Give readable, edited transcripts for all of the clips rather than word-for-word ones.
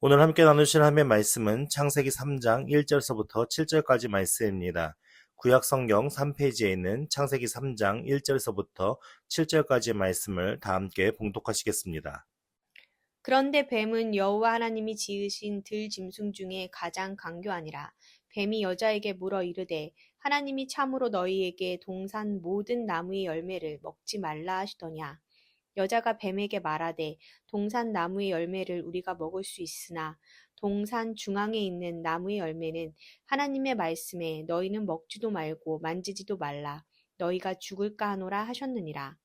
오늘 함께 나누실 하나님의 말씀은 창세기 3장 1절서부터 7절까지 말씀입니다. 구약성경 3페이지에 있는 창세기 3장 1절서부터 7절까지의 말씀을 다 함께 봉독하시겠습니다. 그런데 뱀은 여호와 하나님이 지으신 들짐승 중에 가장 강교하니라. 뱀이 여자에게 물어 이르되 하나님이 참으로 너희에게 동산 모든 나무의 열매를 먹지 말라 하시더냐. 여자가 뱀에게 말하되 동산 나무의 열매를 우리가 먹을 수 있으나 동산 중앙에 있는 나무의 열매는 하나님의 말씀에 너희는 먹지도 말고 만지지도 말라. 너희가 죽을까 하노라 하셨느니라.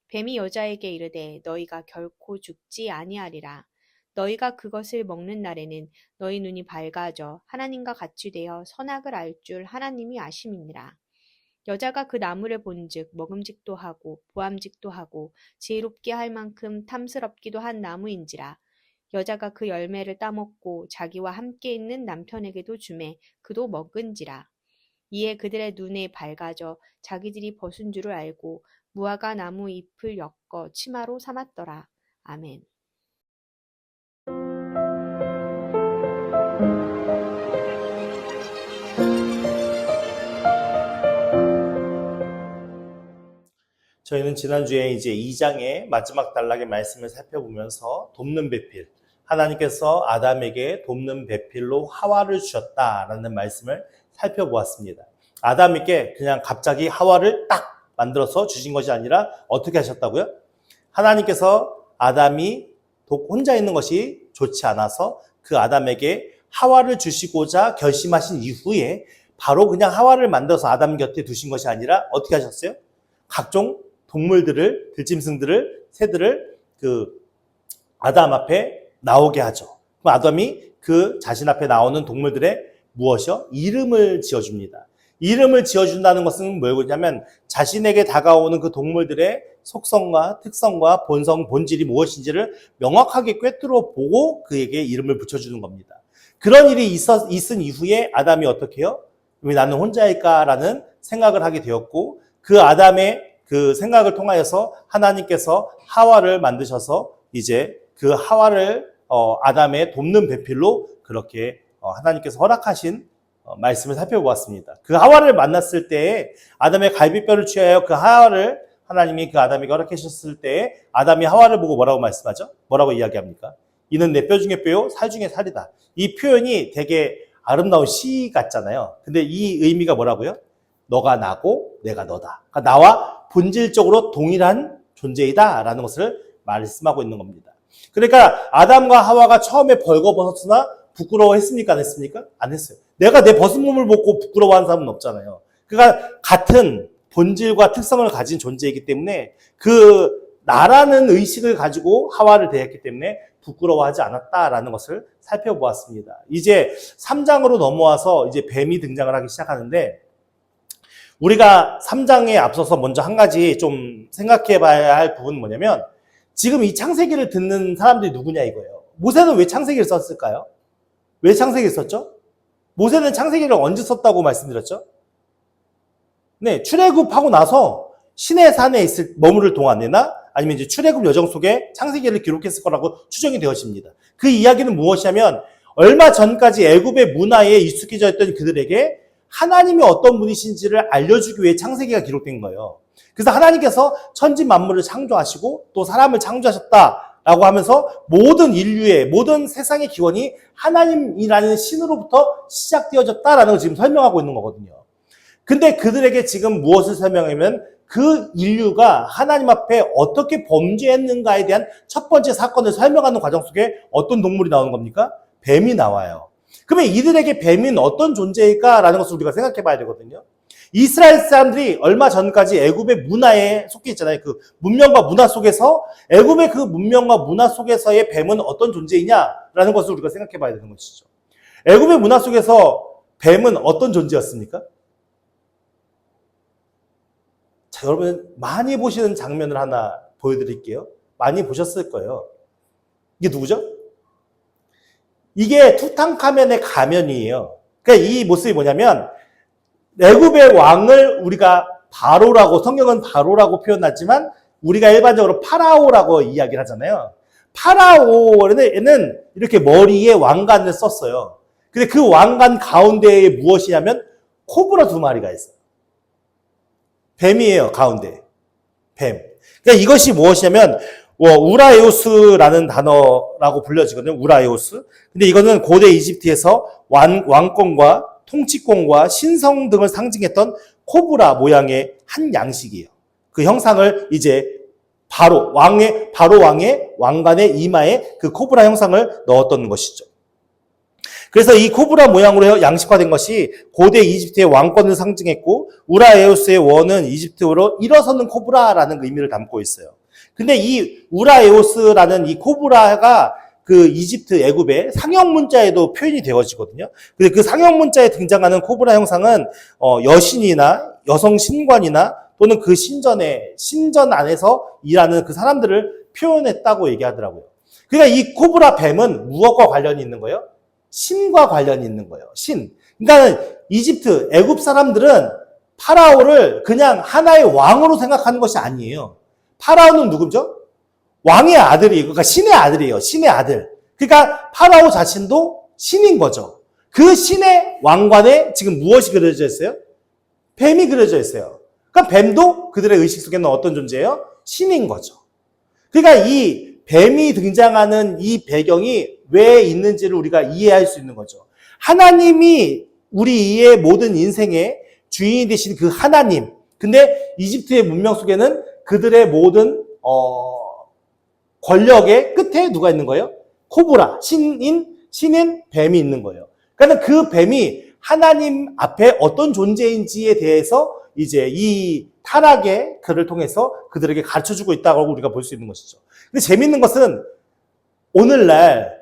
뱀이 여자에게 이르되 너희가 결코 죽지 아니하리라. 너희가 그것을 먹는 날에는 너희 눈이 밝아져 하나님과 같이 되어 선악을 알 줄 하나님이 아심이니라. 여자가 그 나무를 본즉 먹음직도 하고 보암직도 하고 지혜롭게 할 만큼 탐스럽기도 한 나무인지라. 여자가 그 열매를 따먹고 자기와 함께 있는 남편에게도 주매 그도 먹은지라. 이에 그들의 눈에 밝아져 자기들이 벗은 줄을 알고 무화과 나무 잎을 엮어 치마로 삼았더라. 아멘. 저희는 지난주에 이제 2장의 마지막 단락의 말씀을 살펴보면서 돕는 배필, 하나님께서 아담에게 돕는 배필로 하와를 주셨다라는 말씀을 살펴보았습니다. 아담에게 그냥 갑자기 하와를 딱 만들어서 주신 것이 아니라 어떻게 하셨다고요? 하나님께서 아담이 혼자 있는 것이 좋지 않아서 그 아담에게 하와를 주시고자 결심하신 이후에 바로 그냥 하와를 만들어서 아담 곁에 두신 것이 아니라 어떻게 하셨어요? 각종 동물들을, 들짐승들을, 새들을 그 아담 앞에 나오게 하죠. 그럼 아담이 그 자신 앞에 나오는 동물들의 무엇이요? 이름을 지어줍니다. 이름을 지어준다는 것은 뭐냐면 자신에게 다가오는 그 동물들의 속성과 특성과 본질이 무엇인지를 명확하게 꿰뚫어 보고 그에게 이름을 붙여주는 겁니다. 그런 일이 있은 이후에 아담이 어떻게 해요? 왜 나는 혼자일까라는 생각을 하게 되었고 그 아담의 그 생각을 통하여서 하나님께서 하와를 만드셔서 이제 그 하와를 아담의 돕는 배필로 그렇게 하나님께서 허락하신 말씀을 살펴보았습니다. 그 하와를 만났을 때에 아담의 갈비뼈를 취하여 그 하와를 하나님이 그 아담에게 허락하셨을 때에 아담이 하와를 보고 뭐라고 말씀하죠? 뭐라고 이야기합니까? 이는 내 뼈 중에 뼈요 살 중에 살이다. 이 표현이 되게 아름다운 시 같잖아요. 근데 이 의미가 뭐라고요? 너가 나고 내가 너다. 그러니까 나와 본질적으로 동일한 존재이다 라는 것을 말씀하고 있는 겁니다. 그러니까 아담과 하와가 처음에 벌거벗었으나 부끄러워했습니까? 안 했습니까? 안 했어요. 내가 내 벗은 몸을 보고 부끄러워하는 사람은 없잖아요. 그러니까 같은 본질과 특성을 가진 존재이기 때문에 그 나라는 의식을 가지고 하와를 대했기 때문에 부끄러워하지 않았다라는 것을 살펴보았습니다. 이제 3장으로 넘어와서 이제 뱀이 등장을 하기 시작하는데 우리가 3장에 앞서서 먼저 한 가지 좀 생각해 봐야 할 부분은 뭐냐면 지금 이 창세기를 듣는 사람들이 누구냐 이거예요. 모세는 왜 창세기를 썼을까요? 왜 창세기를 썼죠? 모세는 창세기를 언제 썼다고 말씀드렸죠? 네, 출애굽하고 나서 시내 산에 머무를 동안이나 아니면 이제 출애굽 여정 속에 창세기를 기록했을 거라고 추정이 되어집니다. 그 이야기는 무엇이냐면 얼마 전까지 애굽의 문화에 익숙해져 있던 그들에게 하나님이 어떤 분이신지를 알려주기 위해 창세기가 기록된 거예요. 그래서 하나님께서 천지 만물을 창조하시고 또 사람을 창조하셨다라고 하면서 모든 인류의 모든 세상의 기원이 하나님이라는 신으로부터 시작되어졌다라는 걸 지금 설명하고 있는 거거든요. 근데 그들에게 지금 무엇을 설명하면 그 인류가 하나님 앞에 어떻게 범죄했는가에 대한 첫 번째 사건을 설명하는 과정 속에 어떤 동물이 나오는 겁니까? 뱀이 나와요. 그러면 이들에게 뱀은 어떤 존재일까라는 것을 우리가 생각해 봐야 되거든요. 이스라엘 사람들이 얼마 전까지 애굽의 문화에 속해 있잖아요. 그 문명과 문화 속에서 애굽의 그 문명과 문화 속에서의 뱀은 어떤 존재이냐라는 것을 우리가 생각해 봐야 되는 것이죠. 애굽의 문화 속에서 뱀은 어떤 존재였습니까? 자, 여러분 많이 보시는 장면을 하나 보여드릴게요. 많이 보셨을 거예요. 이게 누구죠? 이게 투탕카멘의 가면이에요. 그러니까 이 모습이 뭐냐면 애굽의 왕을 우리가 바로라고 성경은 바로라고 표현하지만 우리가 일반적으로 파라오라고 이야기를 하잖아요. 파라오는 이렇게 머리에 왕관을 썼어요. 근데 그 왕관 가운데에 무엇이냐면 코브라 2마리가 있어요. 뱀이에요, 가운데. 뱀. 그러니까 이것이 무엇이냐면 우라에오스라는 단어라고 불려지거든요. 우라에오스. 근데 이거는 고대 이집트에서 왕권과 통치권과 신성 등을 상징했던 코브라 모양의 한 양식이에요. 그 형상을 이제 바로 왕의 왕관의 이마에 그 코브라 형상을 넣었던 것이죠. 그래서 이 코브라 모양으로 양식화된 것이 고대 이집트의 왕권을 상징했고, 우라에오스의 원은 이집트어로 일어서는 코브라라는 의미를 담고 있어요. 근데 이 우라에오스라는 이 코브라가 그 이집트 애굽의 상형 문자에도 표현이 되어지거든요. 근데 그 상형 문자에 등장하는 코브라 형상은 여신이나 여성 신관이나 또는 그 신전 안에서 일하는 그 사람들을 표현했다고 얘기하더라고요. 그러니까 이 코브라 뱀은 무엇과 관련이 있는 거예요? 신과 관련이 있는 거예요. 신. 그러니까 이집트, 애굽 사람들은 파라오를 그냥 하나의 왕으로 생각하는 것이 아니에요. 파라오는 누구죠? 왕의 아들이에요. 그러니까 신의 아들이에요. 신의 아들. 그러니까 파라오 자신도 신인 거죠. 그 신의 왕관에 지금 무엇이 그려져 있어요? 뱀이 그려져 있어요. 그러니까 뱀도 그들의 의식 속에는 어떤 존재예요? 신인 거죠. 그러니까 이 뱀이 등장하는 이 배경이 왜 있는지를 우리가 이해할 수 있는 거죠. 하나님이 우리의 모든 인생의 주인이 되신 그 하나님. 근데 이집트의 문명 속에는 그들의 모든 권력의 끝에 누가 있는 거예요? 코브라, 신인 뱀이 있는 거예요. 그러니까 그 뱀이 하나님 앞에 어떤 존재인지에 대해서 이제 이 타락의 글을 통해서 그들에게 가르쳐주고 있다고 우리가 볼 수 있는 것이죠. 근데 재밌는 것은 오늘날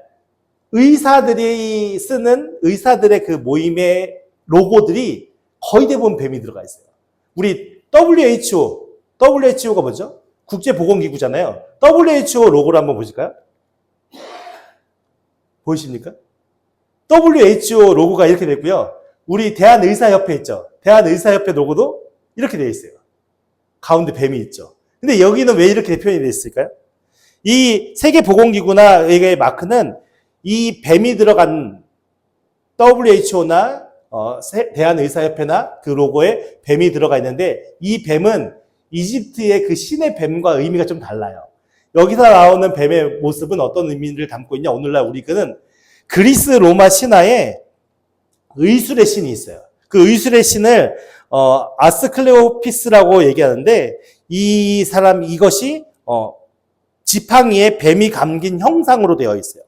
의사들이 쓰는 의사들의 그 모임의 로고들이 거의 대부분 뱀이 들어가 있어요. 우리 WHO가 뭐죠? 국제보건기구잖아요. WHO 로고를 한번 보실까요? 보이십니까? WHO 로고가 이렇게 됐고요. 우리 대한의사협회 있죠? 대한의사협회 로고도 이렇게 되어 있어요. 가운데 뱀이 있죠. 근데 여기는 왜 이렇게 표현이 되어 있을까요? 이 세계보건기구나 의 마크는 이 뱀이 들어간 WHO나 대한의사협회나 그 로고에 뱀이 들어가 있는데 이 뱀은 이집트의 그 신의 뱀과 의미가 좀 달라요. 여기서 나오는 뱀의 모습은 어떤 의미를 담고 있냐? 오늘날 우리는 그리스 로마 신화에 의술의 신이 있어요. 그 의술의 신을 아스클레오피스라고 얘기하는데 이것이 지팡이에 뱀이 감긴 형상으로 되어 있어요.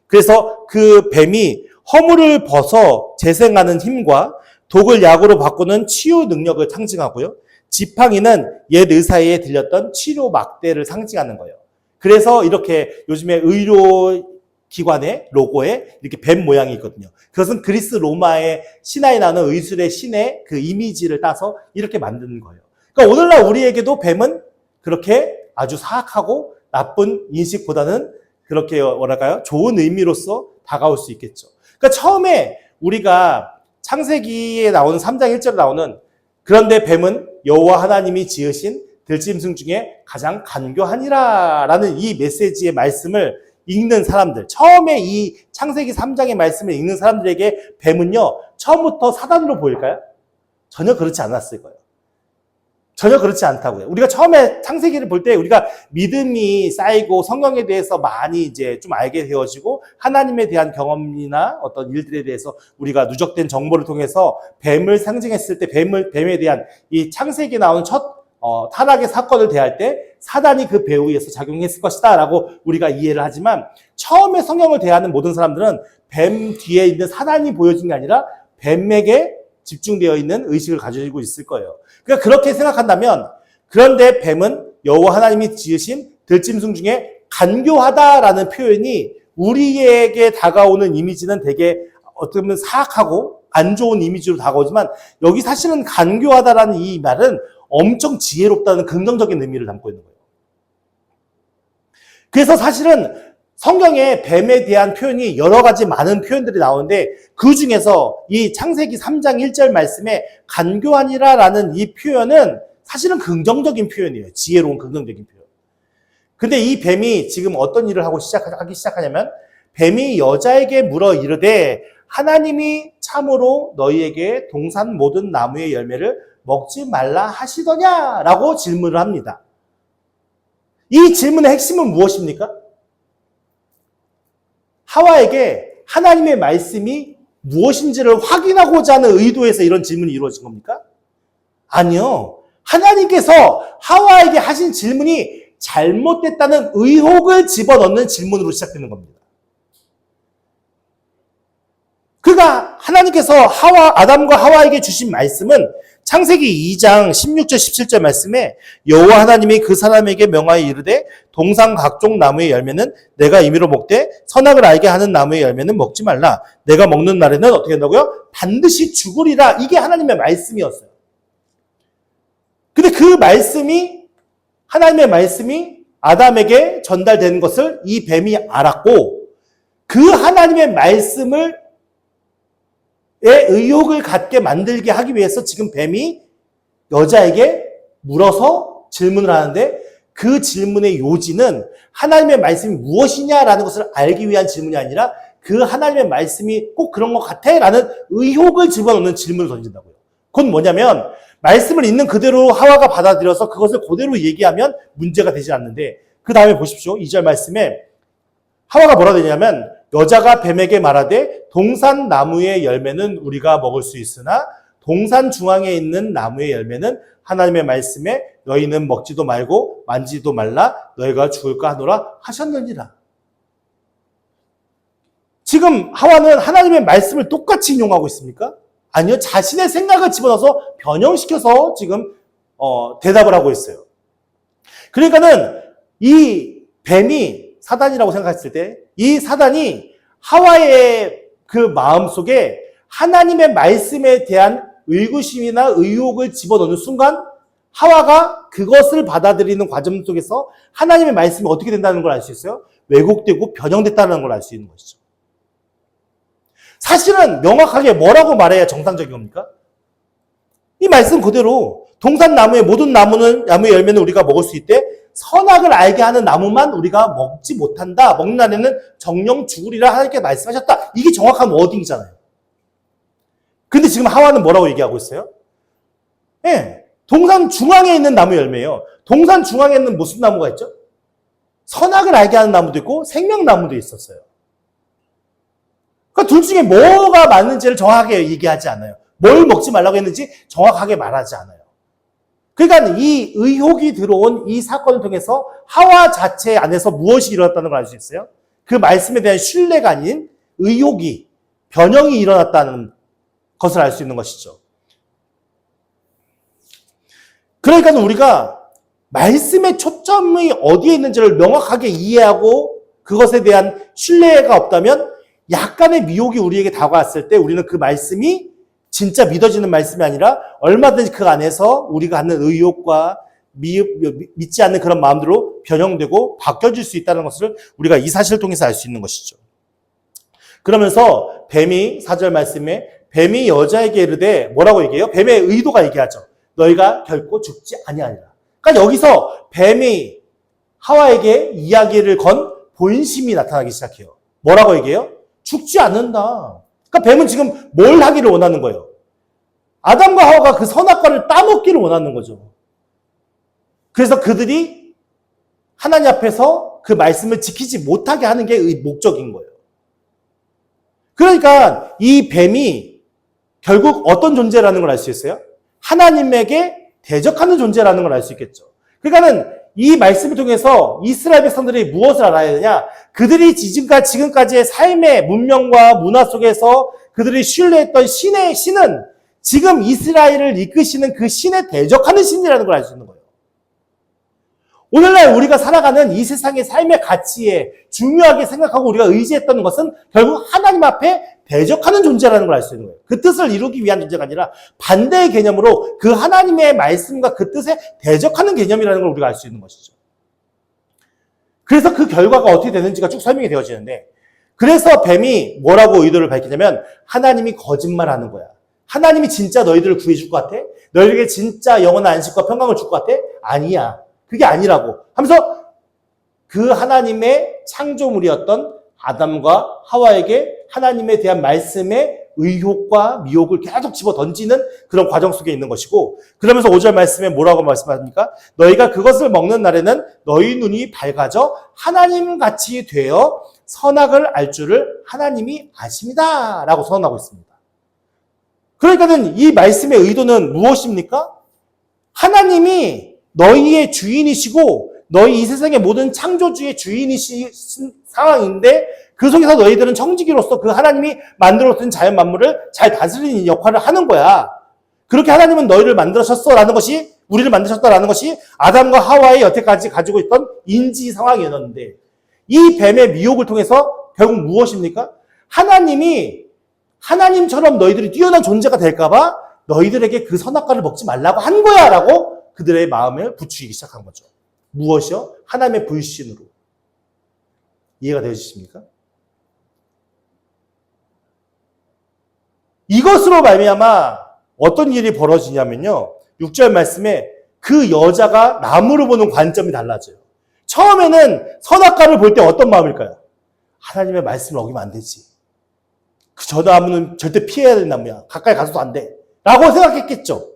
그래서 그 뱀이 허물을 벗어 재생하는 힘과 독을 약으로 바꾸는 치유 능력을 상징하고요. 지팡이는 옛 의사에 들렸던 치료 막대를 상징하는 거예요. 그래서 이렇게 요즘에 의료기관의 로고에 이렇게 뱀 모양이 있거든요. 그것은 그리스 로마의 신화에 나오는 의술의 신의 그 이미지를 따서 이렇게 만드는 거예요. 그러니까 오늘날 우리에게도 뱀은 그렇게 아주 사악하고 나쁜 인식보다는 그렇게 뭐랄까요? 좋은 의미로서 다가올 수 있겠죠. 그러니까 처음에 우리가 창세기에 나오는 3장 1절에 나오는 그런데 뱀은 여호와 하나님이 지으신 들짐승 중에 가장 간교하니라 라는 이 메시지의 말씀을 읽는 사람들, 처음에 이 창세기 3장의 말씀을 읽는 사람들에게 뱀은요, 처음부터 사단으로 보일까요? 전혀 그렇지 않았을 거예요. 전혀 그렇지 않다고요. 우리가 처음에 창세기를 볼 때 우리가 믿음이 쌓이고 성경에 대해서 많이 이제 좀 알게 되어지고 하나님에 대한 경험이나 어떤 일들에 대해서 우리가 누적된 정보를 통해서 뱀을 상징했을 때 뱀에 대한 이 창세기에 나오는 첫 타락의 사건을 대할 때 사단이 그 배후에서 작용했을 것이다 라고 우리가 이해를 하지만 처음에 성경을 대하는 모든 사람들은 뱀 뒤에 있는 사단이 보여진 게 아니라 뱀에게 집중되어 있는 의식을 가지고 있을 거예요. 그러니까 그렇게 생각한다면 그런데 뱀은 여호와 하나님이 지으신 들짐승 중에 간교하다라는 표현이 우리에게 다가오는 이미지는 되게 어떻게 보면 사악하고 안 좋은 이미지로 다가오지만 여기 사실은 간교하다라는 이 말은 엄청 지혜롭다는 긍정적인 의미를 담고 있는 거예요. 그래서 사실은 성경에 뱀에 대한 표현이 여러 가지 많은 표현들이 나오는데 그 중에서 이 창세기 3장 1절 말씀에 간교하니라라는 이 표현은 사실은 긍정적인 표현이에요. 지혜로운 긍정적인 표현. 근데 이 뱀이 지금 어떤 일을 하기 시작하냐면 뱀이 여자에게 물어 이르되 하나님이 참으로 너희에게 동산 모든 나무의 열매를 먹지 말라 하시더냐라고 질문을 합니다. 이 질문의 핵심은 무엇입니까? 하와에게 하나님의 말씀이 무엇인지를 확인하고자 하는 의도에서 이런 질문이 이루어진 겁니까? 아니요. 하나님께서 하와에게 하신 질문이 잘못됐다는 의혹을 집어넣는 질문으로 시작되는 겁니다. 그러니까 하나님께서 아담과 하와에게 주신 말씀은 창세기 2장 16절 17절 말씀에 여호와 하나님이 그 사람에게 명하여 이르되 동산 각종 나무의 열매는 내가 임의로 먹되 선악을 알게 하는 나무의 열매는 먹지 말라. 내가 먹는 날에는 어떻게 된다고요? 반드시 죽으리라. 이게 하나님의 말씀이었어요. 근데 그 말씀이 하나님의 말씀이 아담에게 전달되는 것을 이 뱀이 알았고 그 하나님의 말씀을 의혹을 갖게 만들게 하기 위해서 지금 뱀이 여자에게 물어서 질문을 하는데 그 질문의 요지는 하나님의 말씀이 무엇이냐라는 것을 알기 위한 질문이 아니라 그 하나님의 말씀이 꼭 그런 것 같아? 라는 의혹을 집어넣는 질문을 던진다고요. 그건 뭐냐면 말씀을 있는 그대로 하와가 받아들여서 그것을 그대로 얘기하면 문제가 되지 않는데 그 다음에 보십시오. 2절 말씀에 하와가 뭐라 되냐면 여자가 뱀에게 말하되 동산 나무의 열매는 우리가 먹을 수 있으나 동산 중앙에 있는 나무의 열매는 하나님의 말씀에 너희는 먹지도 말고 만지도 말라 너희가 죽을까 하노라 하셨느니라. 지금 하와는 하나님의 말씀을 똑같이 인용하고 있습니까? 아니요. 자신의 생각을 집어넣어서 변형시켜서 지금 대답을 하고 있어요. 그러니까는 이 뱀이 사단이라고 생각했을 때 이 사단이 하와의 그 마음속에 하나님의 말씀에 대한 의구심이나 의혹을 집어넣는 순간 하와가 그것을 받아들이는 과정 속에서 하나님의 말씀이 어떻게 된다는 걸 알 수 있어요? 왜곡되고 변형됐다는 걸 알 수 있는 것이죠. 사실은 명확하게 뭐라고 말해야 정상적인 겁니까? 이 말씀 그대로 동산 나무의 모든 나무의 열매는 우리가 먹을 수 있대. 선악을 알게 하는 나무만 우리가 먹지 못한다. 먹는 날에는 정령 죽으리라 하나님께 말씀하셨다. 이게 정확한 워딩이잖아요. 근데 지금 하와는 뭐라고 얘기하고 있어요? 예, 동산 중앙에 있는 나무 열매예요. 동산 중앙에 있는 무슨 나무가 있죠? 선악을 알게 하는 나무도 있고 생명나무도 있었어요. 그러니까 둘 중에 뭐가 맞는지를 정확하게 얘기하지 않아요. 뭘 먹지 말라고 했는지 정확하게 말하지 않아요. 그러니까 이 의혹이 들어온 이 사건을 통해서 하와 자체 안에서 무엇이 일어났다는 걸 알 수 있어요? 그 말씀에 대한 신뢰가 아닌 의혹이, 변형이 일어났다는 것을 알 수 있는 것이죠. 그러니까 우리가 말씀의 초점이 어디에 있는지를 명확하게 이해하고 그것에 대한 신뢰가 없다면 약간의 미혹이 우리에게 다가왔을 때 우리는 그 말씀이 진짜 믿어지는 말씀이 아니라 얼마든지 그 안에서 우리가 갖는 의혹과 믿지 않는 그런 마음들로 변형되고 바뀌어질 수 있다는 것을 우리가 이 사실을 통해서 알 수 있는 것이죠. 그러면서 뱀이 4절 말씀에 뱀이 여자에게 이르되 뭐라고 얘기해요? 뱀의 의도가 얘기하죠. 너희가 결코 죽지 아니하리라. 그러니까 여기서 뱀이 하와에게 이야기를 건 본심이 나타나기 시작해요. 뭐라고 얘기해요? 죽지 않는다. 그러니까 뱀은 지금 뭘 하기를 원하는 거예요? 아담과 하와가 그 선악과를 따먹기를 원하는 거죠. 그래서 그들이 하나님 앞에서 그 말씀을 지키지 못하게 하는 게 목적인 거예요. 그러니까 이 뱀이 결국 어떤 존재라는 걸 알 수 있어요? 하나님에게 대적하는 존재라는 걸 알 수 있겠죠. 그러니까는 이 말씀을 통해서 이스라엘 백성들이 무엇을 알아야 되냐? 그들이 지금까지의 삶의 문명과 문화 속에서 그들이 신뢰했던 신은 지금 이스라엘을 이끄시는 그 신에 대적하는 신이라는 걸 알 수 있는 거예요. 오늘날 우리가 살아가는 이 세상의 삶의 가치에 중요하게 생각하고 우리가 의지했던 것은 결국 하나님 앞에 대적하는 존재라는 걸 알 수 있는 거예요. 그 뜻을 이루기 위한 존재가 아니라 반대의 개념으로 그 하나님의 말씀과 그 뜻에 대적하는 개념이라는 걸 우리가 알 수 있는 것이죠. 그래서 그 결과가 어떻게 되는지가 쭉 설명이 되어지는데 그래서 뱀이 뭐라고 의도를 밝히냐면 하나님이 거짓말하는 거야. 하나님이 진짜 너희들을 구해줄 것 같아? 너희에게 진짜 영원한 안식과 평강을 줄 것 같아? 아니야. 그게 아니라고 하면서 그 하나님의 창조물이었던 아담과 하와에게 하나님에 대한 말씀의 의혹과 미혹을 계속 집어 던지는 그런 과정 속에 있는 것이고, 그러면서 5절 말씀에 뭐라고 말씀합니까? 너희가 그것을 먹는 날에는 너희 눈이 밝아져 하나님같이 되어 선악을 알 줄을 하나님이 아십니다 라고 선언하고 있습니다. 그러니까는 이 말씀의 의도는 무엇입니까? 하나님이 너희의 주인이시고 너희 이 세상의 모든 창조주의 주인이신 상황인데, 그 속에서 너희들은 청지기로서 그 하나님이 만들어둔 자연 만물을 잘 다스리는 역할을 하는 거야. 그렇게 하나님은 너희를 만드셨어라는 것이, 우리를 만드셨다라는 것이 아담과 하와의 여태까지 가지고 있던 인지 상황이었는데, 이 뱀의 미혹을 통해서 결국 무엇입니까? 하나님이 하나님처럼 너희들이 뛰어난 존재가 될까봐 너희들에게 그 선악과를 먹지 말라고 한 거야 라고 그들의 마음을 부추기기 시작한 거죠. 무엇이요? 하나님의 불신으로. 이해가 되어지십니까? 이것으로 말미암아 어떤 일이 벌어지냐면요, 6절 말씀에 그 여자가 나무를 보는 관점이 달라져요. 처음에는 선악과를 볼 때 어떤 마음일까요? 하나님의 말씀을 어기면 안 되지. 저 나무는 절대 피해야 되는 나무야. 가까이 가서도 안 돼. 라고 생각했겠죠.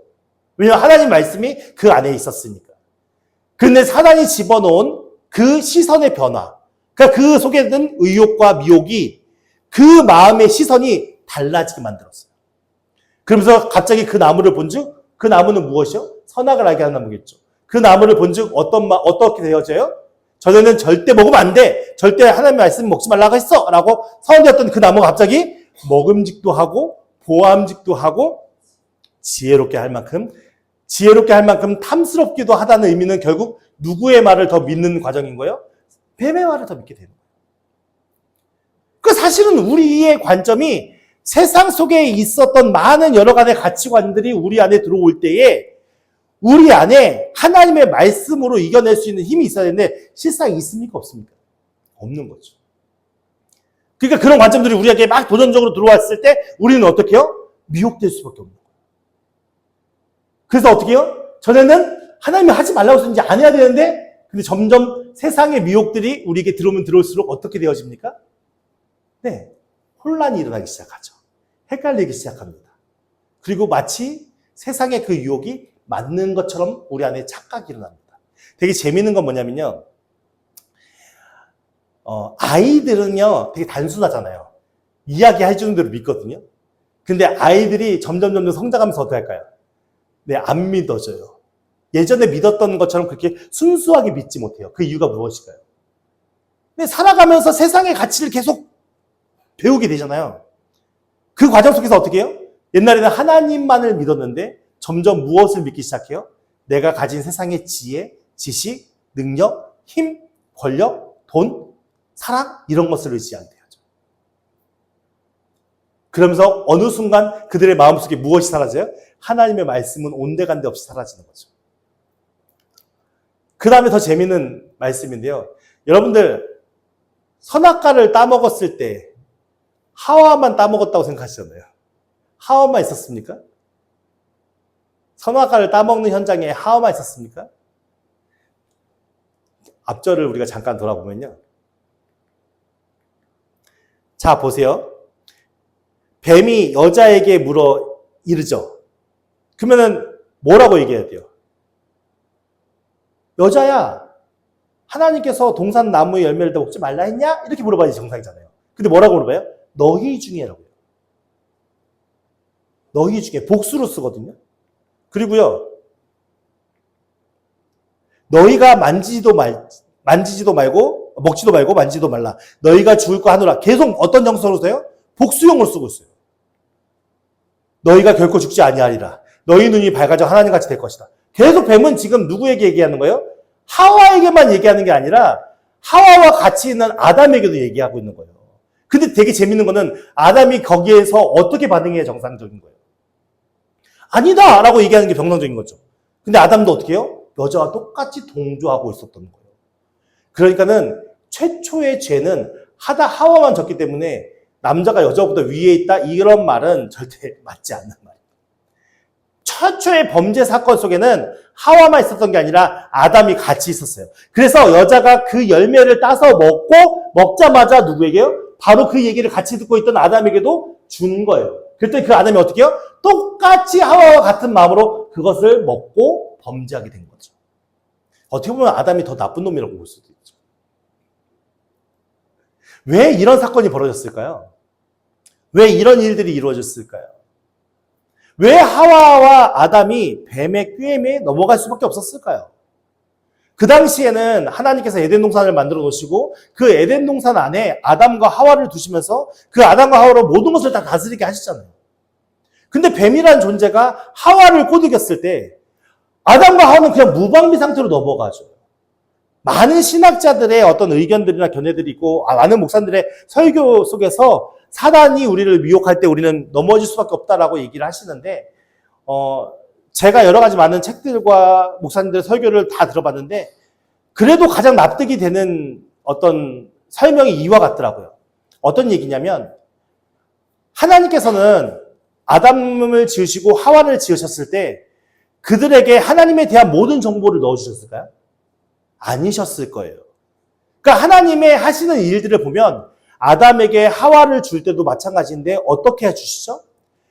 왜냐하면 하나님 말씀이 그 안에 있었으니까. 근데 사단이 집어넣은 그 시선의 변화, 그러니까 그 속에 든 의욕과 미혹이 그 마음의 시선이 달라지게 만들었어요. 그러면서 갑자기 그 나무를 본즉, 그 나무는 무엇이요? 선악을 알게 하는 나무겠죠. 그 나무를 본즉 어떻게 되어져요? 전에는 절대 먹으면 안 돼. 절대 하나님의 말씀 먹지 말라고 했어. 라고 선언되었던 그 나무가 갑자기 먹음직도 하고 보암직도 하고 지혜롭게 할 만큼 탐스럽기도 하다는 의미는 결국 누구의 말을 더 믿는 과정인 거예요? 뱀의 말을 더 믿게 되는 거예요. 그 사실은 우리의 관점이 세상 속에 있었던 많은 여러 가지 가치관들이 우리 안에 들어올 때에 우리 안에 하나님의 말씀으로 이겨낼 수 있는 힘이 있어야 되는데, 실상 있습니까? 없습니까? 없는 거죠. 그러니까 그런 관점들이 우리에게 막 도전적으로 들어왔을 때 우리는 어떻게 해요? 미혹될 수밖에 없는 거예요. 그래서 어떻게 해요? 전에는 하나님이 하지 말라고 했는지 안 해야 되는데, 근데 점점 세상의 미혹들이 우리에게 들어오면 들어올수록 어떻게 되어집니까? 네, 혼란이 일어나기 시작하죠. 헷갈리기 시작합니다. 그리고 마치 세상의 그 유혹이 맞는 것처럼 우리 안에 착각이 일어납니다. 되게 재미있는 건 뭐냐면요, 아이들은요 되게 단순하잖아요. 이야기할 정도로 믿거든요. 근데 아이들이 점점 성장하면서 어떻게 할까요? 네, 안 믿어져요. 예전에 믿었던 것처럼 그렇게 순수하게 믿지 못해요. 그 이유가 무엇일까요? 근데 살아가면서 세상의 가치를 계속 배우게 되잖아요. 그 과정 속에서 어떻게 해요? 옛날에는 하나님만을 믿었는데 점점 무엇을 믿기 시작해요? 내가 가진 세상의 지혜, 지식, 능력, 힘, 권력, 돈, 사랑, 이런 것을 의지하게 되죠. 그러면서 어느 순간 그들의 마음속에 무엇이 사라져요? 하나님의 말씀은 온데간데 없이 사라지는 거죠. 그 다음에 더 재미있는 말씀인데요. 여러분들, 선악과를 따먹었을 때 하와만 따먹었다고 생각하시잖아요. 하와만 있었습니까? 선악과를 따먹는 현장에 하와만 있었습니까? 앞절을 우리가 잠깐 돌아보면요. 자, 보세요. 뱀이 여자에게 물어 이르죠. 그러면은 뭐라고 얘기해야 돼요? 여자야, 하나님께서 동산 나무의 열매를 다 먹지 말라 했냐? 이렇게 물어봐야지 정상이잖아요. 근데 뭐라고 물어봐요? 너희 중에라고요. 너희 중에, 복수로 쓰거든요. 그리고요, 너희가 만지지도 말고 먹지도 말고 만지지도 말라. 너희가 죽을 거 하노라. 계속 어떤 정서로 써요? 복수형으로 쓰고 있어요. 너희가 결코 죽지 아니하리라. 너희 눈이 밝아져 하나님같이 될 것이다. 계속 뱀은 지금 누구에게 얘기하는 거예요? 하와에게만 얘기하는 게 아니라 하와와 같이 있는 아담에게도 얘기하고 있는 거예요. 근데 되게 재밌는 거는 아담이 거기에서 어떻게 반응해야 정상적인 거예요? 아니다! 라고 얘기하는 게 정상적인 거죠. 근데 아담도 어떻게 해요? 여자와 똑같이 동조하고 있었던 거예요. 그러니까는 최초의 죄는 하와만 졌기 때문에 남자가 여자보다 위에 있다, 이런 말은 절대 맞지 않는 말이에요. 최초의 범죄 사건 속에는 하와만 있었던 게 아니라 아담이 같이 있었어요. 그래서 여자가 그 열매를 따서 먹고 먹자마자 누구에게요? 바로 그 얘기를 같이 듣고 있던 아담에게도 준 거예요. 그때 그 아담이 어떻게 해요? 똑같이 하와와 같은 마음으로 그것을 먹고 범죄하게 된 거죠. 어떻게 보면 아담이 더 나쁜 놈이라고 볼 수도 있죠. 왜 이런 사건이 벌어졌을까요? 왜 이런 일들이 이루어졌을까요? 왜 하와와 아담이 뱀의 꾀임에 넘어갈 수밖에 없었을까요? 그 당시에는 하나님께서 에덴 동산을 만들어 놓으시고 그 에덴 동산 안에 아담과 하와를 두시면서 그 아담과 하와로 모든 것을 다 다스리게 하시잖아요. 근데 뱀이라는 존재가 하와를 꼬드겼을 때 아담과 하와는 그냥 무방비 상태로 넘어가죠. 많은 신학자들의 어떤 의견들이나 견해들이 있고 많은 목사님들의 설교 속에서 사단이 우리를 미혹할 때 우리는 넘어질 수밖에 없다라고 얘기를 하시는데 제가 여러 가지 많은 책들과 목사님들의 설교를 다 들어봤는데 그래도 가장 납득이 되는 어떤 설명이 이와 같더라고요. 어떤 얘기냐면 하나님께서는 아담을 지으시고 하와를 지으셨을 때 그들에게 하나님에 대한 모든 정보를 넣어주셨을까요? 아니셨을 거예요. 그러니까 하나님의 하시는 일들을 보면 아담에게 하와를 줄 때도 마찬가지인데 어떻게 해주시죠?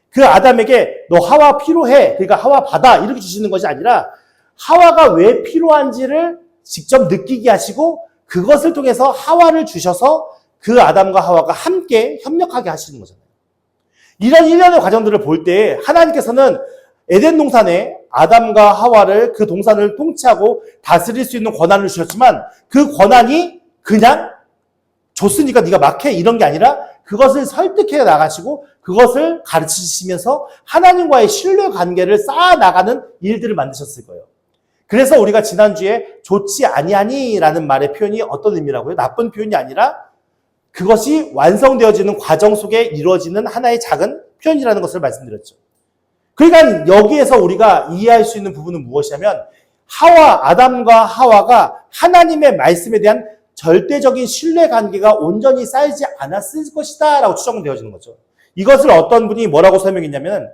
그 아담에게 너 하와 필요해. 그러니까 하와 받아. 이렇게 주시는 것이 아니라 하와가 왜 필요한지를 직접 느끼게 하시고 그것을 통해서 하와를 주셔서 그 아담과 하와가 함께 협력하게 하시는 거잖아요. 이런 일련의 과정들을 볼 때 하나님께서는 에덴 동산에 아담과 하와를 그 동산을 통치하고 다스릴 수 있는 권한을 주셨지만 그 권한이 그냥 줬으니까 네가 막 해 이런 게 아니라 그것을 설득해 나가시고 그것을 가르치시면서 하나님과의 신뢰 관계를 쌓아 나가는 일들을 만드셨을 거예요. 그래서 우리가 지난주에 좋지 아니하니라는 말의 표현이 어떤 의미라고요? 나쁜 표현이 아니라 그것이 완성되어지는 과정 속에 이루어지는 하나의 작은 표현이라는 것을 말씀드렸죠. 그러니까 여기에서 우리가 이해할 수 있는 부분은 무엇이냐면 아담과 하와가 하나님의 말씀에 대한 절대적인 신뢰관계가 온전히 쌓이지 않았을 것이다 라고 추정되어지는 거죠. 이것을 어떤 분이 뭐라고 설명했냐면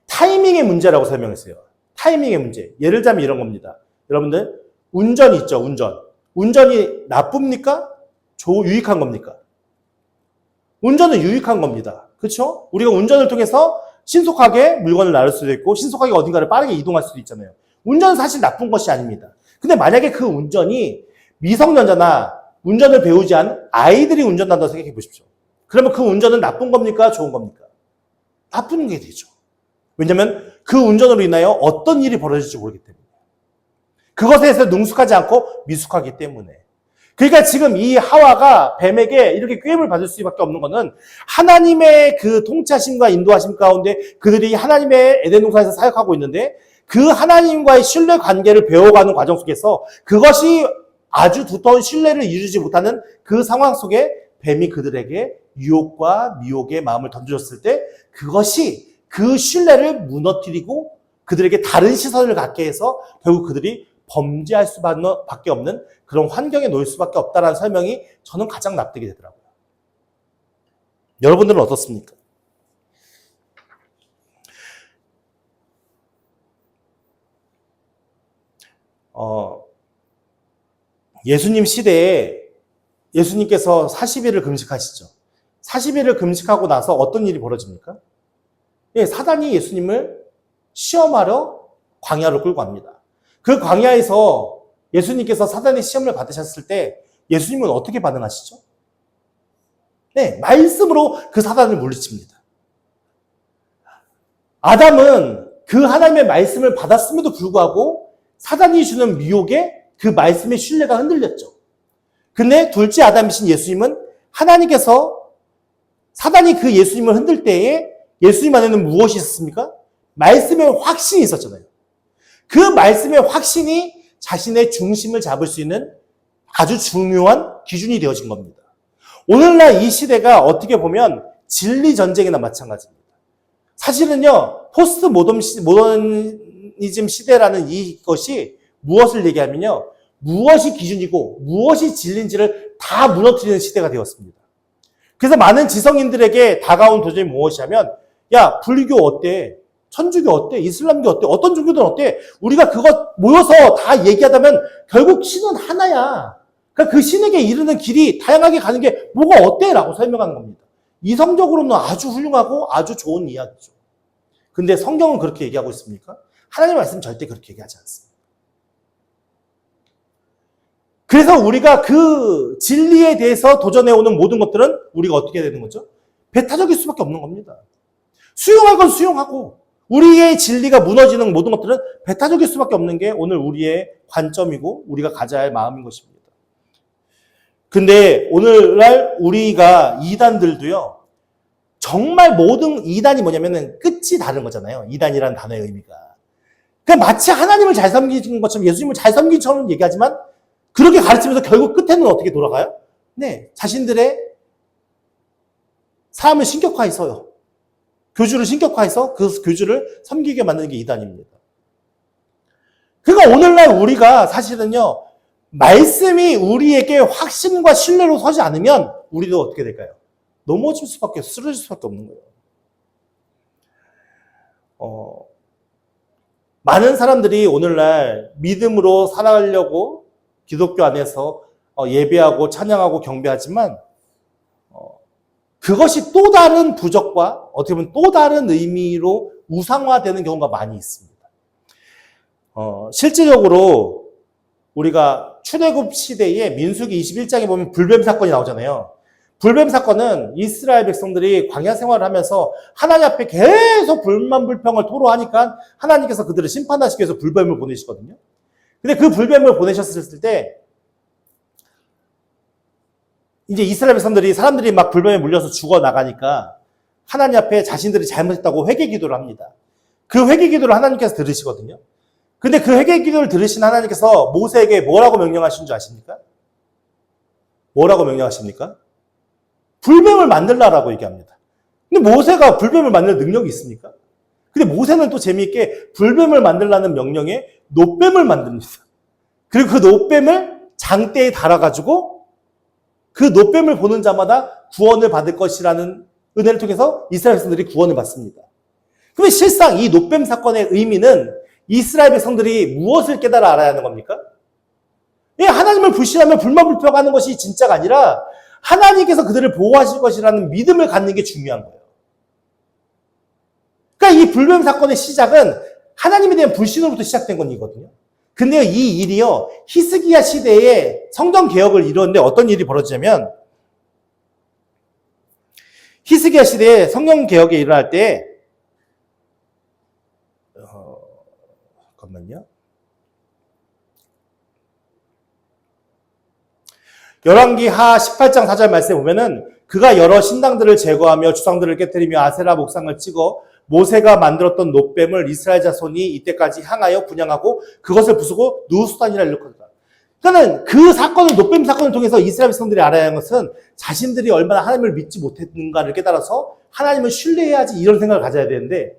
타이밍의 문제라고 설명했어요. 타이밍의 문제. 예를 들자면 이런 겁니다. 여러분들 운전이 있죠. 운전이 나쁩니까? 유익한 겁니까? 운전은 유익한 겁니다. 그렇죠? 우리가 운전을 통해서 신속하게 물건을 나를 수도 있고 신속하게 어딘가를 빠르게 이동할 수도 있잖아요. 운전은 사실 나쁜 것이 아닙니다. 근데 만약에 그 운전이 미성년자나 운전을 배우지 않은 아이들이 운전한다고 생각해 보십시오. 그러면 그 운전은 나쁜 겁니까? 좋은 겁니까? 나쁜 게 되죠. 왜냐하면 그 운전으로 인하여 어떤 일이 벌어질지 모르기 때문에. 그것에 대해서 능숙하지 않고 미숙하기 때문에. 그러니까 지금 이 하와가 뱀에게 이렇게 꾀임을 받을 수밖에 없는 것은 하나님의 그 통치하심과 인도하심 가운데 그들이 하나님의 에덴 동산에서 사역하고 있는데 그 하나님과의 신뢰 관계를 배워가는 과정 속에서 그것이 아주 두터운 신뢰를 이루지 못하는 그 상황 속에 뱀이 그들에게 유혹과 미혹의 마음을 던져줬을 때 그것이 그 신뢰를 무너뜨리고 그들에게 다른 시선을 갖게 해서 결국 그들이 범죄할 수밖에 없는 그런 환경에 놓일 수밖에 없다는 설명이 저는 가장 납득이 되더라고요. 여러분들은 어떻습니까? 예수님 시대에 예수님께서 40일을 금식하시죠. 40일을 금식하고 나서 어떤 일이 벌어집니까? 사단이 예수님을 시험하러 광야로 끌고 갑니다. 그 광야에서 예수님께서 사단의 시험을 받으셨을 때 예수님은 어떻게 반응하시죠? 네, 말씀으로 그 사단을 물리칩니다. 아담은 그 하나님의 말씀을 받았음에도 불구하고 사단이 주는 미혹에 그 말씀의 신뢰가 흔들렸죠. 근데 둘째 아담이신 예수님은 하나님께서 사단이 그 예수님을 흔들 때에 예수님 안에는 무엇이 있었습니까? 말씀의 확신이 있었잖아요. 그 말씀의 확신이 자신의 중심을 잡을 수 있는 아주 중요한 기준이 되어진 겁니다. 오늘날 이 시대가 어떻게 보면 진리 전쟁이나 마찬가지입니다. 사실은요, 포스트 모더니즘 시대라는 이것이 무엇을 얘기하면요, 무엇이 기준이고 무엇이 진리인지를 다 무너뜨리는 시대가 되었습니다. 그래서 많은 지성인들에게 다가온 도전이 무엇이냐면, 야, 불교 어때? 천주교 어때? 이슬람교 어때? 어떤 종교든 어때? 우리가 그거 모여서 다 얘기하다면 결국 신은 하나야. 그러니까 그 신에게 이르는 길이 다양하게 가는 게 뭐가 어때? 라고 설명하는 겁니다. 이성적으로는 아주 훌륭하고 아주 좋은 이야기죠. 근데 성경은 그렇게 얘기하고 있습니까? 하나님의 말씀은 절대 그렇게 얘기하지 않습니다. 그래서 우리가 그 진리에 대해서 도전해오는 모든 것들은 우리가 어떻게 되는 거죠? 배타적일 수밖에 없는 겁니다. 수용할 건 수용하고 우리의 진리가 무너지는 모든 것들은 배타적일 수밖에 없는 게 오늘 우리의 관점이고 우리가 가져야 할 마음인 것입니다. 근데 오늘날 우리가 이단들도요. 정말 모든 이단이 뭐냐면은 끝이 다른 거잖아요. 이단이라는 단어의 의미가. 그러니까 마치 하나님을 잘 섬기는 것처럼 예수님을 잘 섬기는 것처럼 얘기하지만 그렇게 가르치면서 결국 끝에는 어떻게 돌아가요? 네, 자신들의 삶을 신격화해서요. 교주를 신격화해서 그 교주를 섬기게 만드는 게 이단입니다. 그러니까 오늘날 우리가 사실은요. 말씀이 우리에게 확신과 신뢰로 서지 않으면 우리도 어떻게 될까요? 넘어질 수밖에, 쓰러질 수밖에 없는 거예요. 많은 사람들이 오늘날 믿음으로 살아가려고 기독교 안에서 예배하고 찬양하고 경배하지만 그것이 또 다른 부적과 어떻게 보면 또 다른 의미로 우상화되는 경우가 많이 있습니다. 실질적으로 우리가 출애굽 시대에 민수기 21장에 보면 불뱀 사건이 나오잖아요. 불뱀 사건은 이스라엘 백성들이 광야 생활을 하면서 하나님 앞에 계속 불만불평을 토로하니까 하나님께서 그들을 심판하시기 위해서 불뱀을 보내시거든요. 근데 그 불뱀을 보내셨을 때 이제 이스라엘 백성들이 사람들이 막 불뱀에 물려서 죽어나가니까 하나님 앞에 자신들이 잘못했다고 회개 기도를 합니다. 그 회개 기도를 하나님께서 들으시거든요. 근데 그 회개 기도를 들으신 하나님께서 모세에게 뭐라고 명령하신 줄 아십니까? 뭐라고 명령하십니까? 불뱀을 만들라라고 얘기합니다. 근데 모세가 불뱀을 만들 능력이 있습니까? 근데 모세는 또 재미있게 불뱀을 만들라는 명령에 놋뱀을 만듭니다. 그리고 그 놋뱀을 장대에 달아가지고 그 놋뱀을 보는 자마다 구원을 받을 것이라는 은혜를 통해서 이스라엘 백성들이 구원을 받습니다. 그러면 실상 이 놋뱀 사건의 의미는 이스라엘 백성들이 무엇을 깨달아 알아야 하는 겁니까? 하나님을 불신하며 불만불평하는 것이 진짜가 아니라 하나님께서 그들을 보호하실 것이라는 믿음을 갖는 게 중요한 거예요. 그러니까 이 불뱀 사건의 시작은 하나님에 대한 불신으로부터 시작된 건이거든요. 근데 이 일이요, 히스기야 시대에 성전 개혁을 이루었는데 어떤 일이 벌어지냐면, 히스기야 시대에 성경 개혁이 일어날 때, 잠깐만요. 열왕기 하 18장 4절 말씀에 보면은 그가 여러 신당들을 제거하며 주상들을 깨뜨리며 아세라 목상을 찍어 모세가 만들었던 놋뱀을 이스라엘 자손이 이때까지 향하여 분양하고 그것을 부수고 누수단이라 일컬었다. 그러니까 그 사건을 놋뱀 사건을 통해서 이스라엘 백성들이 알아야 하는 것은 자신들이 얼마나 하나님을 믿지 못했는가를 깨달아서 하나님을 신뢰해야지 이런 생각을 가져야 되는데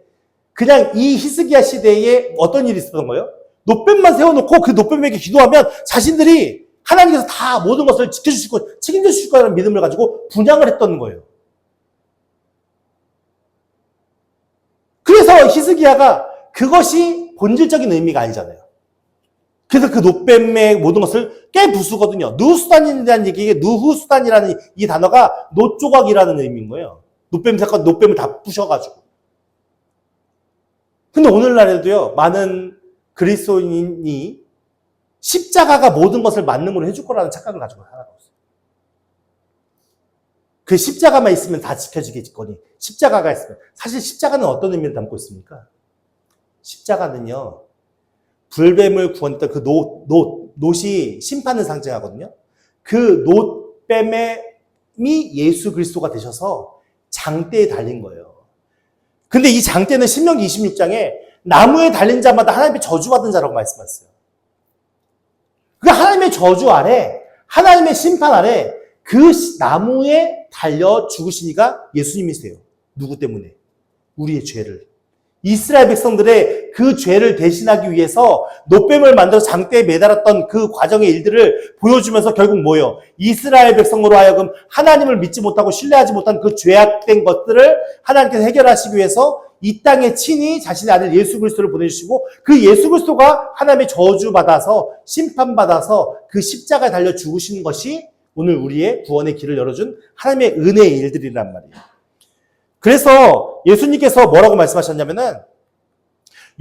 그냥 이 히스기야 시대에 어떤 일이 있었던 거예요? 놋뱀만 세워놓고 그 놋뱀에게 기도하면 자신들이 하나님께서 다 모든 것을 지켜주실 것, 책임져 주실 거라는 믿음을 가지고 분양을 했던 거예요. 그래서 히스기야가 그것이 본질적인 의미가 아니잖아요. 그래서 그 놋뱀의 모든 것을 깨부수거든요. 누수단이라는 얘기에 누후수단이라는 이 단어가 놋조각이라는 의미인 거예요. 놋뱀 사건, 놋뱀을 다 부셔가지고. 근데 오늘날에도요, 많은 그리스도인이 십자가가 모든 것을 만능으로 해줄 거라는 착각을 가지고 살아가고 있어요. 그 십자가만 있으면 다 지켜지겠거니. 십자가가 있으면. 사실 십자가는 어떤 의미를 담고 있습니까? 십자가는요, 불뱀을 구원했던 그 놋이 심판을 상징하거든요. 그 놋뱀이 예수 그리스도가 되셔서 장대에 달린 거예요. 근데 이 장대는 신명기 26장에 나무에 달린 자마다 하나님의 저주받은 자라고 말씀하셨어요. 그 하나님의 저주 아래, 하나님의 심판 아래 그 나무에 달려 죽으신 이가 예수님이세요. 누구 때문에? 우리의 죄를. 이스라엘 백성들의 그 죄를 대신하기 위해서 놋뱀을 만들어 장대에 매달았던 그 과정의 일들을 보여주면서 결국 뭐예요? 이스라엘 백성으로 하여금 하나님을 믿지 못하고 신뢰하지 못한 그 죄악된 것들을 하나님께서 해결하시기 위해서 이 땅에 친히 자신의 아들 예수 그리스도를 보내주시고 그 예수 그리스도가 하나님의 저주받아서 심판받아서 그 십자가에 달려 죽으신 것이 오늘 우리의 구원의 길을 열어준 하나님의 은혜의 일들이란 말이에요. 그래서 예수님께서 뭐라고 말씀하셨냐면은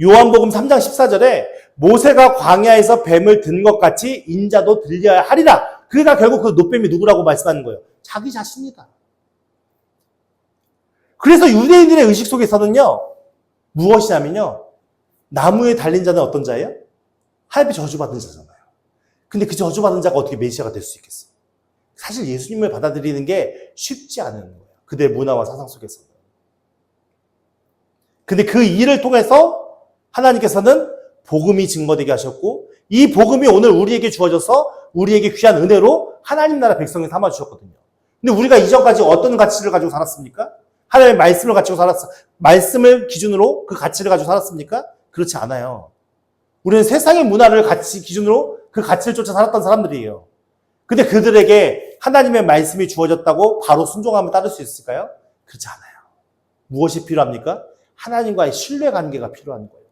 요한복음 3장 14절에 모세가 광야에서 뱀을 든 것 같이 인자도 들려야 하리라. 그러니까 결국 그 노뱀이 누구라고 말씀하는 거예요? 자기 자신이다. 그래서 유대인들의 의식 속에서는요, 무엇이냐면요, 나무에 달린 자는 어떤 자예요? 하나님의 저주받은 자잖아요. 근데 그 저주받은 자가 어떻게 메시아가 될 수 있겠어요? 사실 예수님을 받아들이는 게 쉽지 않은 거예요. 그들의 문화와 사상 속에서는. 근데 그 일을 통해서 하나님께서는 복음이 증거되게 하셨고 이 복음이 오늘 우리에게 주어져서 우리에게 귀한 은혜로 하나님 나라 백성을 삼아주셨거든요. 근데 우리가 이전까지 어떤 가치를 가지고 살았습니까? 하나님의 말씀을 가지고 말씀을 기준으로 그 가치를 가지고 살았습니까? 그렇지 않아요. 우리는 세상의 문화를 기준으로 그 가치를 쫓아 살았던 사람들이에요. 근데 그들에게 하나님의 말씀이 주어졌다고 바로 순종하면 따를 수 있을까요? 그렇지 않아요. 무엇이 필요합니까? 하나님과의 신뢰 관계가 필요한 거예요.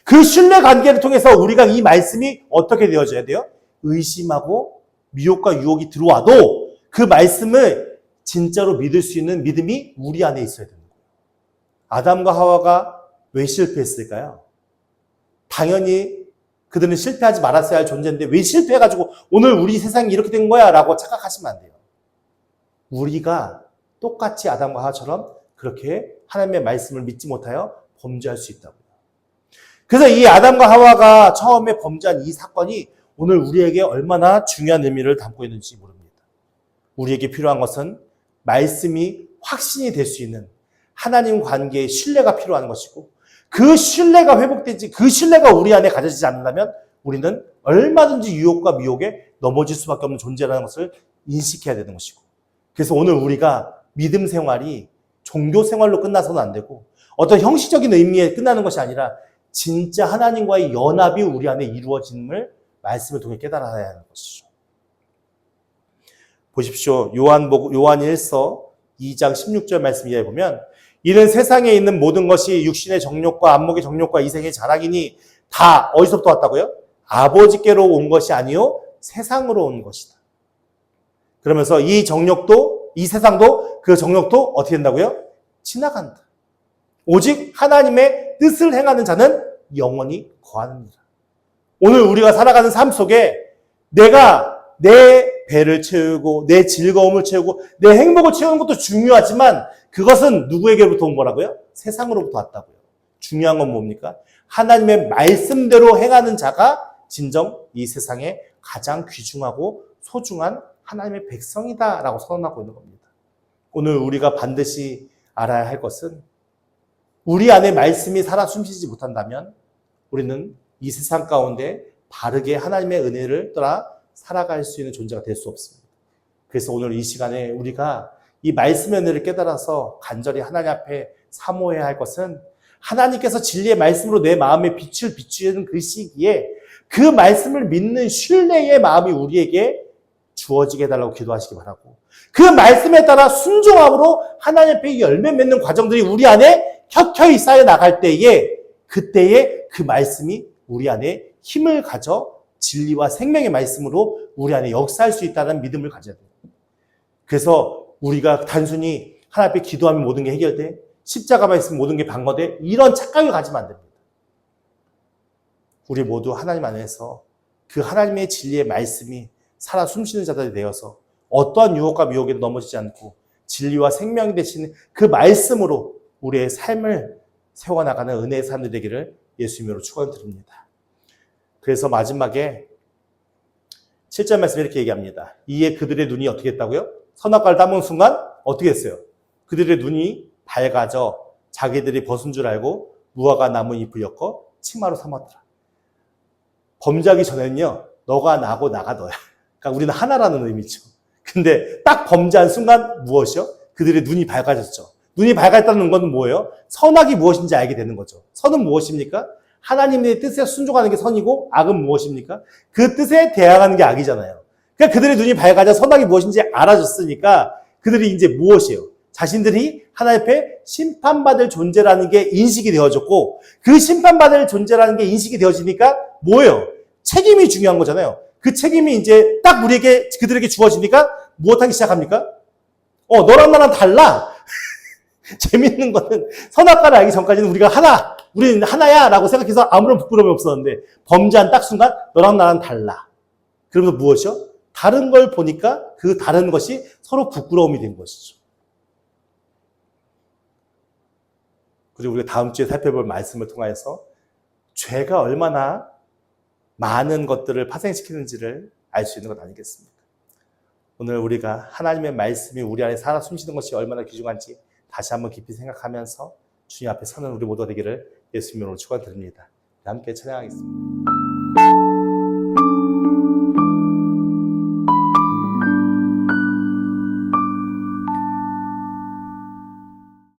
그 신뢰 관계를 통해서 우리가 이 말씀이 어떻게 되어져야 돼요? 의심하고 미혹과 유혹이 들어와도 그 말씀을 진짜로 믿을 수 있는 믿음이 우리 안에 있어야 되는 거예요. 아담과 하와가 왜 실패했을까요? 당연히 그들은 실패하지 말았어야 할 존재인데 왜 실패해가지고 오늘 우리 세상이 이렇게 된 거야 라고 착각하시면 안 돼요. 우리가 똑같이 아담과 하와처럼 그렇게 하나님의 말씀을 믿지 못하여 범죄할 수 있다고요. 그래서 이 아담과 하와가 처음에 범죄한 이 사건이 오늘 우리에게 얼마나 중요한 의미를 담고 있는지 모릅니다. 우리에게 필요한 것은 말씀이 확신이 될 수 있는 하나님 관계의 신뢰가 필요한 것이고 그 신뢰가 회복되지, 그 신뢰가 우리 안에 가져지지 않는다면 우리는 얼마든지 유혹과 미혹에 넘어질 수밖에 없는 존재라는 것을 인식해야 되는 것이고 그래서 오늘 우리가 믿음 생활이 종교 생활로 끝나서는 안 되고 어떤 형식적인 의미에 끝나는 것이 아니라 진짜 하나님과의 연합이 우리 안에 이루어짐을 말씀을 통해 깨달아야 하는 것이죠. 보십시오. 요한 1서 2장 16절 말씀 이하에 보면 이는 세상에 있는 모든 것이 육신의 정욕과 안목의 정욕과 이생의 자랑이니 다 어디서부터 왔다고요? 아버지께로 온 것이 아니요 세상으로 온 것이다. 그러면서 이 정욕도 이 세상도 그 정욕도 어떻게 된다고요? 지나간다. 오직 하나님의 뜻을 행하는 자는 영원히 거하느니라. 오늘 우리가 살아가는 삶 속에 내가 내 배를 채우고 내 즐거움을 채우고 내 행복을 채우는 것도 중요하지만 그것은 누구에게로부터 온 거라고요? 세상으로부터 왔다고요. 중요한 건 뭡니까? 하나님의 말씀대로 행하는 자가 진정 이 세상에 가장 귀중하고 소중한 하나님의 백성이다라고 선언하고 있는 겁니다. 오늘 우리가 반드시 알아야 할 것은 우리 안에 말씀이 살아 숨쉬지 못한다면 우리는 이 세상 가운데 바르게 하나님의 은혜를 따라 살아갈 수 있는 존재가 될 수 없습니다. 그래서 오늘 이 시간에 우리가 이 말씀의 은혜를 깨달아서 간절히 하나님 앞에 사모해야 할 것은 하나님께서 진리의 말씀으로 내 마음에 빛을 비추는 그 시기에 그 말씀을 믿는 신뢰의 마음이 우리에게 주어지게 해달라고 기도하시기 바라고 그 말씀에 따라 순종함으로 하나님 앞에 열매 맺는 과정들이 우리 안에 켜켜이 쌓여 나갈 때에 그때에 그 말씀이 우리 안에 힘을 가져 진리와 생명의 말씀으로 우리 안에 역사할 수 있다는 믿음을 가져야 돼요. 그래서 우리가 단순히 하나님 앞에 기도하면 모든 게 해결돼 십자가만 있으면 모든 게 방어돼 이런 착각을 가지면 안 됩니다. 우리 모두 하나님 안에서 그 하나님의 진리의 말씀이 살아 숨쉬는 자들이 되어서 어떠한 유혹과 미혹에도 넘어지지 않고 진리와 생명이 되시는 그 말씀으로 우리의 삶을 세워나가는 은혜의 삶이 되기를 예수님으로 축원드립니다. 그래서 마지막에 7절 말씀에 이렇게 얘기합니다. 이에 그들의 눈이 어떻게 했다고요? 선악과를 따먹는 순간 어떻게 했어요? 그들의 눈이 밝아져 자기들이 벗은 줄 알고 무화과 나무 잎을 엮어 치마로 삼았더라. 범죄하기 전에는요. 너가 나고 나가 너야. 그러니까 우리는 하나라는 의미죠. 근데 딱 범죄한 순간 무엇이요? 그들의 눈이 밝아졌죠. 눈이 밝아졌다는 건 뭐예요? 선악이 무엇인지 알게 되는 거죠. 선은 무엇입니까? 하나님의 뜻에 순종하는 게 선이고 악은 무엇입니까? 그 뜻에 대항하는 게 악이잖아요. 그러니까 그들의 눈이 밝아져 선악이 무엇인지 알아졌으니까 그들이 이제 무엇이에요? 자신들이 하나님 앞에 심판받을 존재라는 게 인식이 되어졌고, 그 심판받을 존재라는 게 인식이 되어지니까 뭐예요? 책임이 중요한 거잖아요. 그 책임이 이제 딱 그들에게 주어지니까 무엇하기 시작합니까? 너랑 나랑 달라. 재밌는 거는 선악과를 알기 전까지는 우리는 하나야 라고 생각해서 아무런 부끄러움이 없었는데, 범죄한 딱 순간 너랑 나랑 달라. 그러면서 무엇이요? 다른 걸 보니까 그 다른 것이 서로 부끄러움이 된 것이죠. 그리고 우리가 다음 주에 살펴볼 말씀을 통해서 죄가 얼마나 많은 것들을 파생시키는지를 알 수 있는 것 아니겠습니까? 오늘 우리가 하나님의 말씀이 우리 안에 살아 숨쉬는 것이 얼마나 귀중한지 다시 한번 깊이 생각하면서 주님 앞에 서는 우리 모두가 되기를 예수 이름으로 축원드립니다. 함께 찬양하겠습니다.